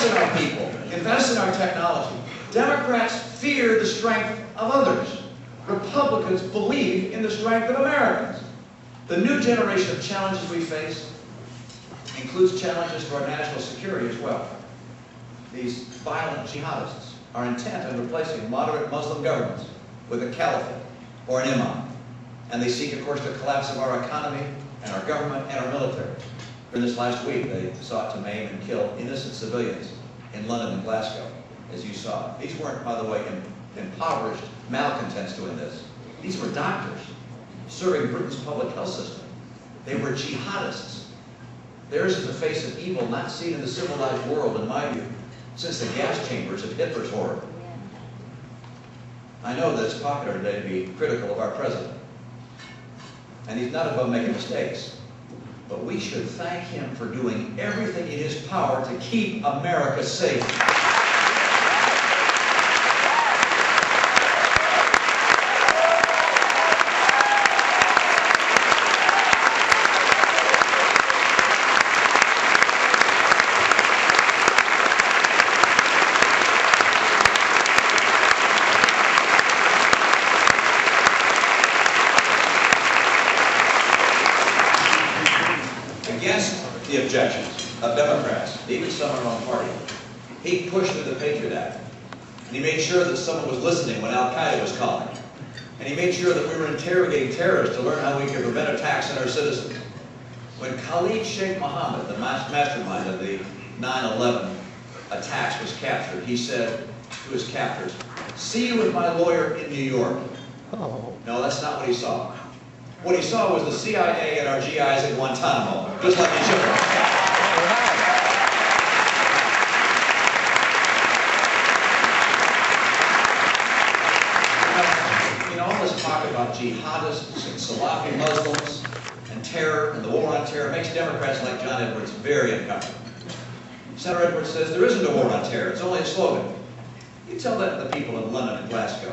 invest in our people, invest in our technology. Democrats fear the strength of others. Republicans believe in the strength of Americans. The new generation of challenges we face includes challenges to our national security as well. These violent jihadists are intent on replacing moderate Muslim governments with a caliphate or an imam. And they seek, of course, the collapse of our economy and our government and our military. In this last week, they sought to maim and kill innocent civilians in London and Glasgow, as you saw. These weren't, by the way, impoverished malcontents doing this. These were doctors serving Britain's public health system. They were jihadists. Theirs is the face of evil not seen in the civilized world, in my view, since the gas chambers of Hitler's horror. I know that it's popular today to be critical of our president. And he's not above making mistakes. But we should thank him for doing everything in his power to keep America safe. Against the objections of Democrats, even some in our own party, he pushed through the Patriot Act. And he made sure that someone was listening when Al-Qaeda was calling. And he made sure that we were interrogating terrorists to learn how we could prevent attacks on our citizens. When Khalid Sheikh Mohammed, the mastermind of the 9/11 attacks, was captured, he said to his captors, "See you with my lawyer in New York." Oh. No, that's not what he saw. What he saw was the CIA and our GIs at Guantanamo, just like each other. You know, all this talk about jihadists and Salafi Muslims and terror and the war on terror makes Democrats like John Edwards very uncomfortable. Senator Edwards says there isn't a war on terror, it's only a slogan. You tell that to the people in London and Glasgow,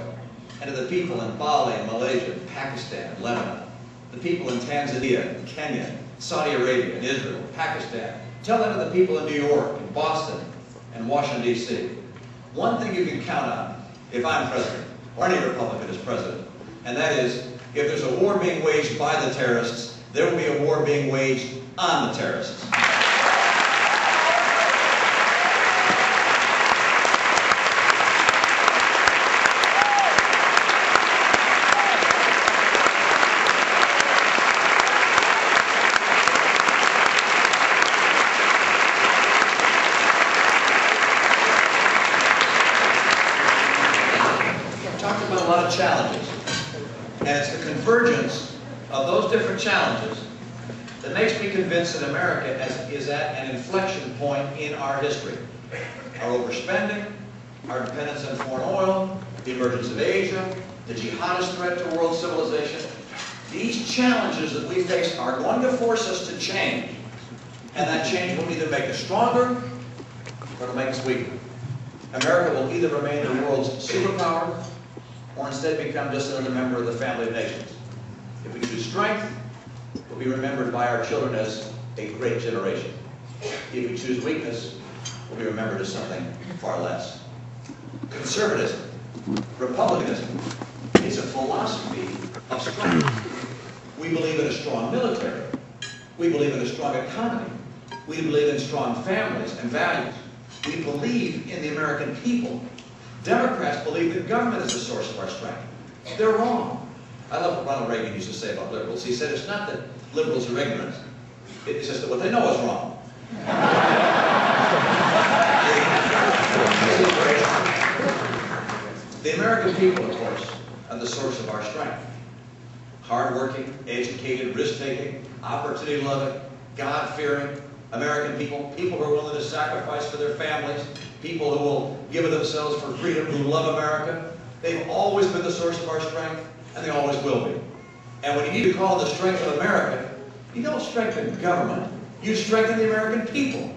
and to the people in Bali and Malaysia, Pakistan and Lebanon. The people in Tanzania, Kenya, Saudi Arabia, and Israel, Pakistan. Tell that to the people in New York, and Boston, and Washington, D.C. One thing you can count on, if I'm president, or any Republican is president, and that is, if there's a war being waged by the terrorists, there will be a war being waged on the terrorists. A lot of challenges, and it's the convergence of those different challenges that makes me convinced that America is at an inflection point in our history. Our overspending, our dependence on foreign oil, the emergence of Asia, the jihadist threat to world civilization. These challenges that we face are going to force us to change, and that change will either make us stronger or it'll make us weaker. America will either remain the world's superpower or instead become just another member of the family of nations. If we choose strength, we'll be remembered by our children as a great generation. If we choose weakness, we'll be remembered as something far less. Conservatism, republicanism, is a philosophy of strength. We believe in a strong military. We believe in a strong economy. We believe in strong families and values. We believe in the American people. Democrats believe that government is the source of our strength. They're wrong. I love what Ronald Reagan used to say about liberals. He said it's not that liberals are ignorant. It's just that what they know is wrong. The American people, of course, are the source of our strength. Hardworking, educated, risk-taking, opportunity-loving, God-fearing American people, people who are willing to sacrifice for their families, people who will give of themselves for freedom, who love America. They've always been the source of our strength, and they always will be. And when you need to call the strength of America, you don't strengthen government, you strengthen the American people.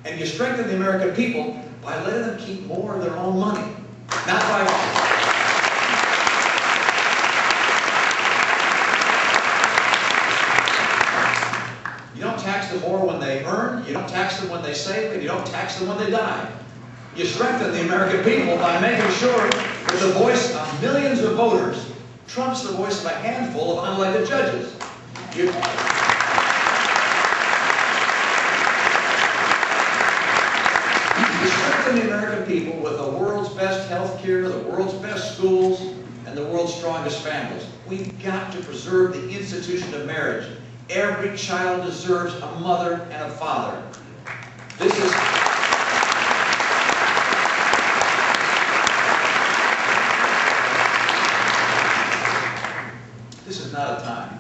And you strengthen the American people by letting them keep more of their own money. Not by... You don't tax them more when they earn, you don't tax them when they save, and you don't tax them when they die. You strengthen the American people by making sure that the voice of millions of voters trumps the voice of a handful of unelected judges. You strengthen the American people with the world's best health care, the world's best schools, and the world's strongest families. We've got to preserve the institution of marriage. Every child deserves a mother and a father. This is not a time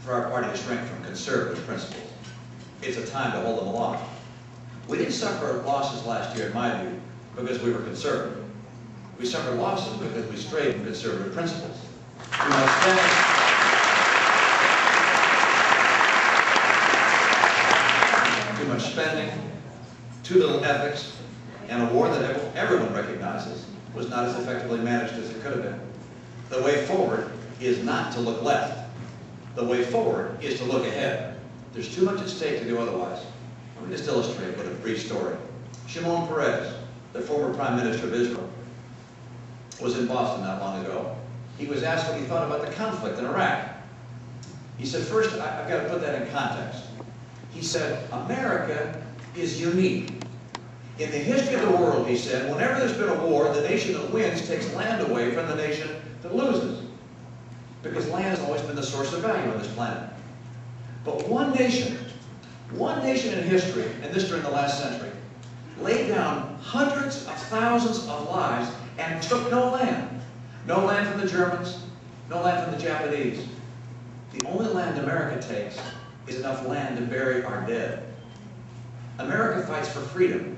for our party to shrink from conservative principles. It's a time to hold them aloft. We didn't suffer losses last year, in my view, because we were conservative. We suffered losses because we strayed from conservative principles. Too much spending, too little ethics, and a war that everyone recognizes was not as effectively managed as it could have been. The way forward is not to look left. The way forward is to look ahead. There's too much at stake to do otherwise. Let me just illustrate with a brief story. Shimon Peres, the former Prime Minister of Israel, was in Boston not long ago. He was asked what he thought about the conflict in Iraq. He said, first, I've got to put that in context. He said, America is unique. In the history of the world, he said, whenever there's been a war, the nation that wins takes land away from the nation that loses. Because land has always been the source of value on this planet. But one nation in history, and this during the last century, laid down hundreds of thousands of lives and took no land. No land from the Germans, no land from the Japanese. The only land America takes is enough land to bury our dead. America fights for freedom,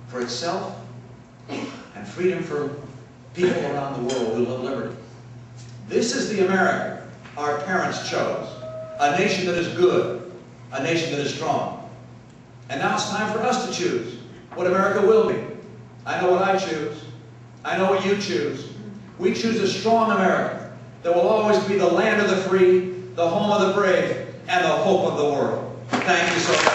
for itself, and freedom for people around the world who love liberty. This is the America our parents chose. A nation that is good, a nation that is strong. And now it's time for us to choose what America will be. I know what I choose. I know what you choose. We choose a strong America that will always be the land of the free, the home of the brave, and the hope of the world. Thank you so much.